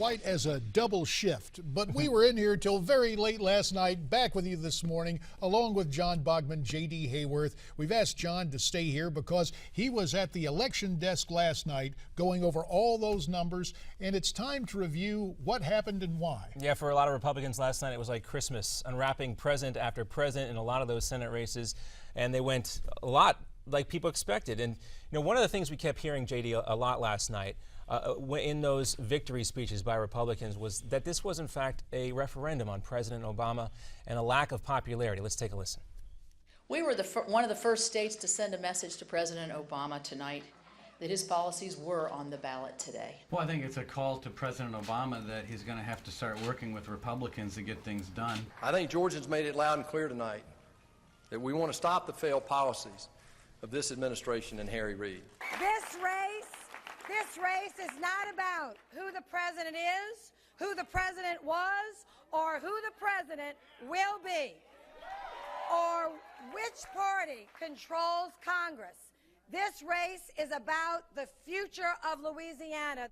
quite as a double shift, but we were in here till very late last night, back with you this morning, along with John Bachman, J.D. Hayworth. We've asked John to stay here because he was at the election desk last night going over all those numbers, and it's time to review what happened and why. Yeah, for a lot of Republicans last night, it was like Christmas, unwrapping president after president in a lot of those Senate races, and they went a lot like people expected. And one of the things we kept hearing, J.D., a lot last night in those victory speeches by Republicans was that this was in fact a referendum on President Obama and a lack of popularity. Let's take a listen. We were one of the first states to send a message to President Obama tonight that his policies were on the ballot today. Well, I think it's a call to President Obama that he's going to have to start working with Republicans to get things done. I think Georgians made it loud and clear tonight that we want to stop the failed policies of this administration and Harry Reid. This race is not about who the president is, who the president was, or who the president will be, or which party controls Congress. This race is about the future of Louisiana.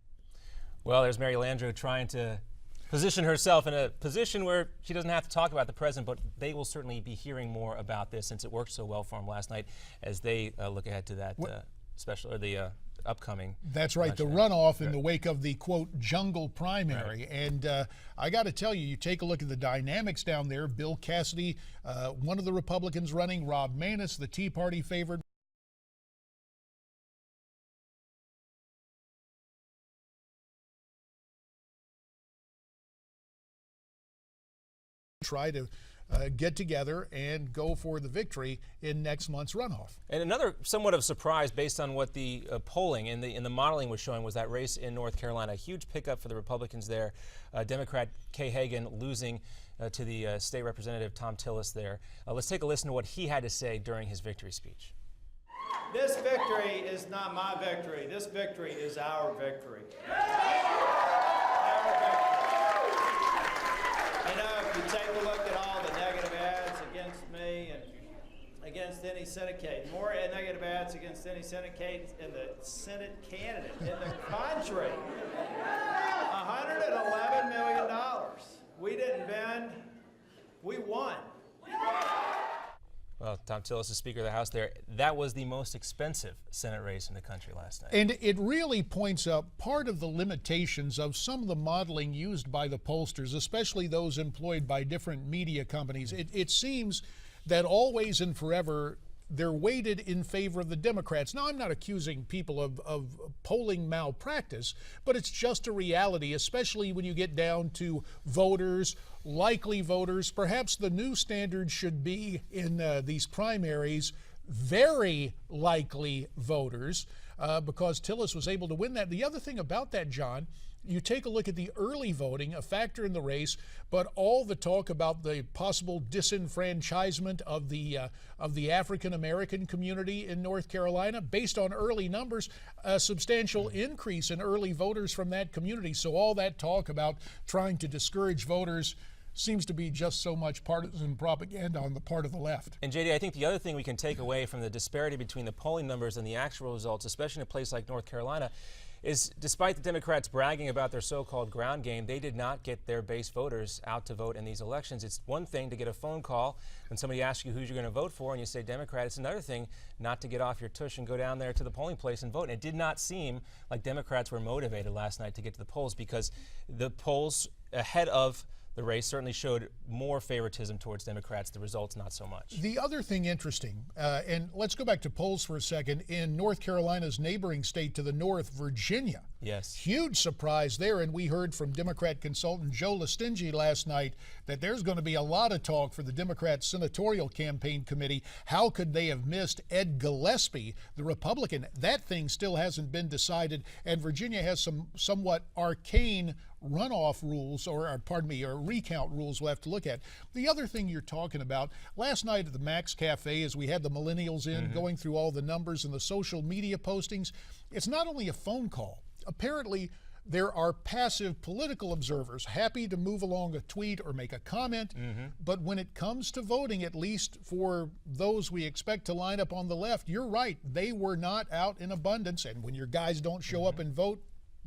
Well, there's Mary Landrieu trying to position herself in a position where she doesn't have to talk about the president, but they will certainly be hearing more about this since it worked so well for them last night as they look ahead to that upcoming. That's right, the runoff in the wake of the, quote, jungle primary. Right. And I got to tell you, you take a look at the dynamics down there. Bill Cassidy, one of the Republicans running, Rob Maness, the Tea Party favorite. Try to get together and go for the victory in next month's runoff. And another somewhat of a surprise based on what the polling and the modeling was showing was that race in North Carolina. A huge pickup for the Republicans there. Democrat Kay Hagan losing to the state representative Tom Tillis there. Let's take a listen to what he had to say during his victory speech. This victory is not my victory. This victory is our victory. If you take a look at all the negative ads against me and against any Senate candidate, more negative ads against any Senate candidate in the country, $111 million. We didn't bend, we won. Well, Tom Tillis, the Speaker of the House there, that was the most expensive Senate race in the country last night. And it really points out part of the limitations of some of the modeling used by the pollsters, especially those employed by different media companies. It seems that always and forever they're weighted in favor of the Democrats. Now, I'm not accusing people of polling malpractice, but it's just a reality, especially when you get down to voters, likely voters. Perhaps the new standard should be in these primaries, very likely voters, because Tillis was able to win that. The other thing about that, John, you take a look at the early voting, a factor in the race, but all the talk about the possible disenfranchisement of the African American community in North Carolina, based on early numbers, a substantial increase in early voters from that community. So all that talk about trying to discourage voters seems to be just so much partisan propaganda on the part of the left. And J.D., I think the other thing we can take away from the disparity between the polling numbers and the actual results, especially in a place like North Carolina, is despite the Democrats bragging about their so-called ground game, they did not get their base voters out to vote in these elections. It's one thing to get a phone call when somebody asks you who you're going to vote for and you say Democrat. It's another thing not to get off your tush and go down there to the polling place and vote. And it did not seem like Democrats were motivated last night to get to the polls because the polls ahead of the race certainly showed more favoritism towards Democrats. The results, not so much. The other thing interesting, and let's go back to polls for a second, in North Carolina's neighboring state to the north, Virginia. Yes. Huge surprise there, and we heard from Democrat consultant Joe Lestingy last night that there's going to be a lot of talk for the Democrat Senatorial Campaign Committee. How could they have missed Ed Gillespie, the Republican? That thing still hasn't been decided, and Virginia has some somewhat arcane runoff rules, or recount rules we'll have to look at. The other thing you're talking about, last night at the Max Cafe, as we had the millennials in going through all the numbers and the social media postings, it's not only a phone call. Apparently, there are passive political observers happy to move along a tweet or make a comment, but when it comes to voting, at least for those we expect to line up on the left, you're right, they were not out in abundance, and when your guys don't show up and vote,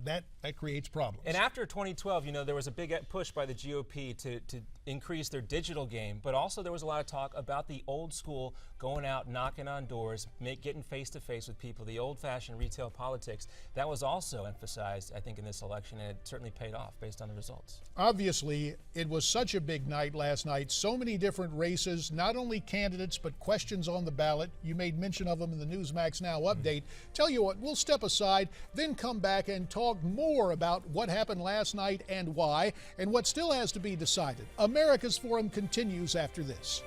that creates problems. And after 2012, you know, there was a big push by the GOP to increase their digital game, but also there was a lot of talk about the old school going out, knocking on doors, getting face-to-face with people, the old-fashioned retail politics. That was also emphasized, I think, in this election, and it certainly paid off based on the results. Obviously, it was such a big night last night. So many different races, not only candidates, but questions on the ballot. You made mention of them in the Newsmax Now update. Tell you what, we'll step aside, then come back and talk more about what happened last night and why, and what still has to be decided. America's Forum continues after this.